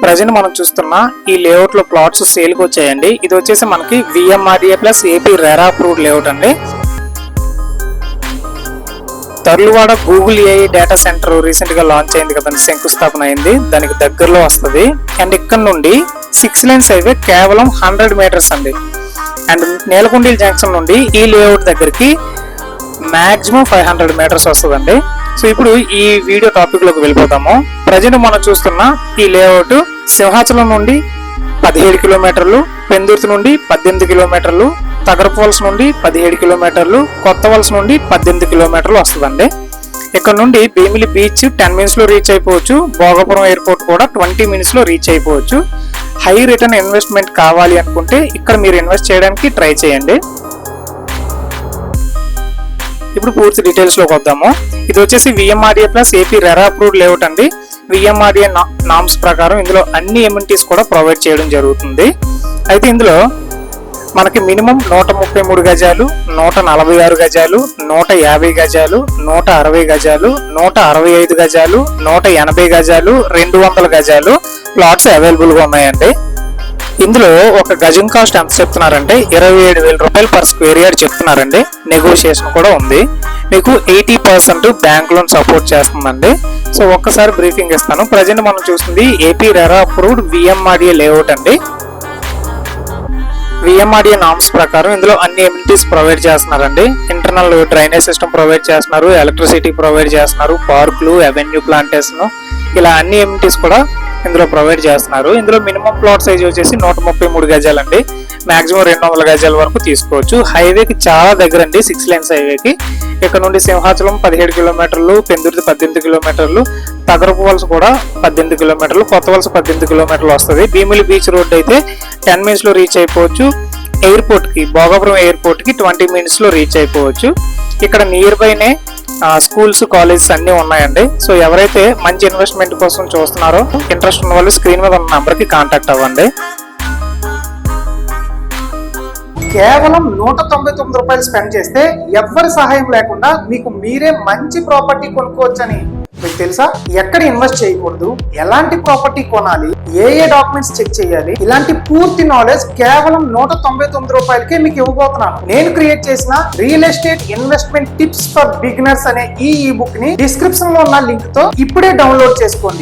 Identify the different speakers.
Speaker 1: Present మనం చూస్తున్న ఈ లేఅవుట్ లో ప్లాట్స్ సేల్ కి వచ్చాయండి. ఇది వచ్చేసి మనకి VMRDA plus AP RERA approved layout అండి. Tarluvada Google AI data centre recent గా లాంచ్ అయింది కదండి, శంకుస్థాపన అయింది, దానికి దగ్గరలో వస్తుంది. అండ్ ఇక్కడ నుండి 6 lanes హైవే కేవలం 100 మీటర్స్ అండి. అండ్ నేలకొండీల జంక్షన్ నుండి ఈ లేఅవుట్ దగ్గరికి మాక్సిమం 500 మీటర్స్ వస్తుందండి. సో ఇప్పుడు ఈ వీడియో టాపిక్ లోకి వెళ్ళిపోతాము. ప్రజెంట్ మనం చూస్తున్న ఈ లేఅవుట్ సింహాచలం నుండి 17 కిలోమీటర్లు, పెందుర్తి నుండి 18 కిలోమీటర్లు, తగరపువలస నుండి 17 కిలోమీటర్లు, కొత్త వలస నుండి 18 కిలోమీటర్లు వస్తుందండి. ఇక్కడ నుండి భీమిలి బీచ్ 10 minutes లో రీచ్ అయిపోవచ్చు. భోగపురం ఎయిర్పోర్ట్ కూడా 20 minutes లో రీచ్ అయిపోవచ్చు. హై రిటర్న్ ఇన్వెస్ట్మెంట్ కావాలి అనుకుంటే ఇక్కడ మీరు ఇన్వెస్ట్ చేయడానికి ట్రై చేయండి. ఇప్పుడు పూర్తి డీటెయిల్స్ లోకి వద్దాము. ఇది వచ్చేసి VMRDA plus AP RERA approved layout అండి. VMRDA నామ్స్ ప్రకారం ఇందులో అన్ని ఎమ్యూనిటీస్ కూడా ప్రొవైడ్ చేయడం జరుగుతుంది. అయితే ఇందులో మనకి మినిమం 133 గజాలు, 146 గజాలు, 150 గజాలు, 160 గజాలు, 165 గజాలు, 180 గజాలు, 200 గజాలు ప్లాట్స్ అవైలబుల్ గా ఉన్నాయండి. ఇందులో ఒక గజం కాస్ట్ ఎంత చెప్తున్నారంటే 27,000 రూపాయలు పర్ స్క్వేర్ యార్డ్ చెప్తున్నారండి. నెగోషియేషన్ కూడా ఉంది. మీకు 80% బ్యాంక్ లోన్ సపోర్ట్ చేస్తుందండి. సో ఒక్కసారి బ్రీఫింగ్ ఇస్తాను. ప్రజెంట్ మనం చూస్తుంది AP RERA approved VMRDA layout అండి. VMRDA నామ్స్ ప్రకారం ఇందులో అన్ని ఎమ్యూనిటీస్ ప్రొవైడ్ చేస్తున్నారండి. ఇంటర్నల్ డ్రైనేజ్ సిస్టమ్ ప్రొవైడ్ చేస్తున్నారు, ఎలక్ట్రిసిటీ ప్రొవైడ్ చేస్తున్నారు, పార్కులు, అవెన్యూ ప్లాంటేషన్, ఇలా అన్ని ఎమ్యూనిటీస్ కూడా ఇందులో ప్రొవైడ్ చేస్తున్నారు. ఇందులో మినిమం ప్లాట్ సైజ్ వచ్చేసి 133 గజాలండి. మాక్సిమం 200 గజాల వరకు తీసుకోవచ్చు. హైవేకి చాలా దగ్గర అండి, 6 lanes హైవేకి. ఇక్కడ నుండి సింహాచలం 17 కిలోమీటర్లు, పెందుర్తి 18 కిలోమీటర్లు, తగరపు వలస కూడా 18 కిలోమీటర్లు, కొత్త వలస 18 కిలోమీటర్లు వస్తుంది. భీమిలి బీచ్ రోడ్ అయితే 10 minutes లో రీచ్ అయిపోవచ్చు. ఎయిర్పోర్ట్ కి, భోగాపురం ఎయిర్పోర్ట్ కి 20 minutes లో రీచ్ అయిపోవచ్చు. ఇక్కడ నియర్ బైనే స్కూల్స్, కాలేజెస్ అన్ని ఉన్నాయండి. సో ఎవరైతే మంచి ఇన్వెస్ట్మెంట్ కోసం చూస్తున్నారో, ఇంట్రెస్ట్ ఉన్న వాళ్ళు స్క్రీన్ మీద ఉన్న నంబర్ కి కాంటాక్ట్ అవ్వండి.
Speaker 2: కేవలం 199 రూపాయలు స్పెండ్ చేస్తే ఎవ్వరి సహాయం లేకుండా మీకు మీరే మంచి ప్రాపర్టీ కొనుక్కోవచ్చని మీకు తెలుసా? ఎక్కడ ఇన్వెస్ట్ చేయకూడదు, ఎలాంటి ప్రాపర్టీ కొనాలి, ఏ డాక్యుమెంట్స్ చెక్ చేయాలి, ఇలాంటి పూర్తి నాలెడ్జ్ కేవలం 199 రూపాయలకే మీకు ఇవ్వబోతున్నాను. నేను క్రియేట్ చేసిన real estate investment tips for beginners అనే ఈ బుక్ ని డిస్క్రిప్షన్ లో ఉన్న లింక్ తో ఇప్పుడే డౌన్లోడ్ చేసుకోండి.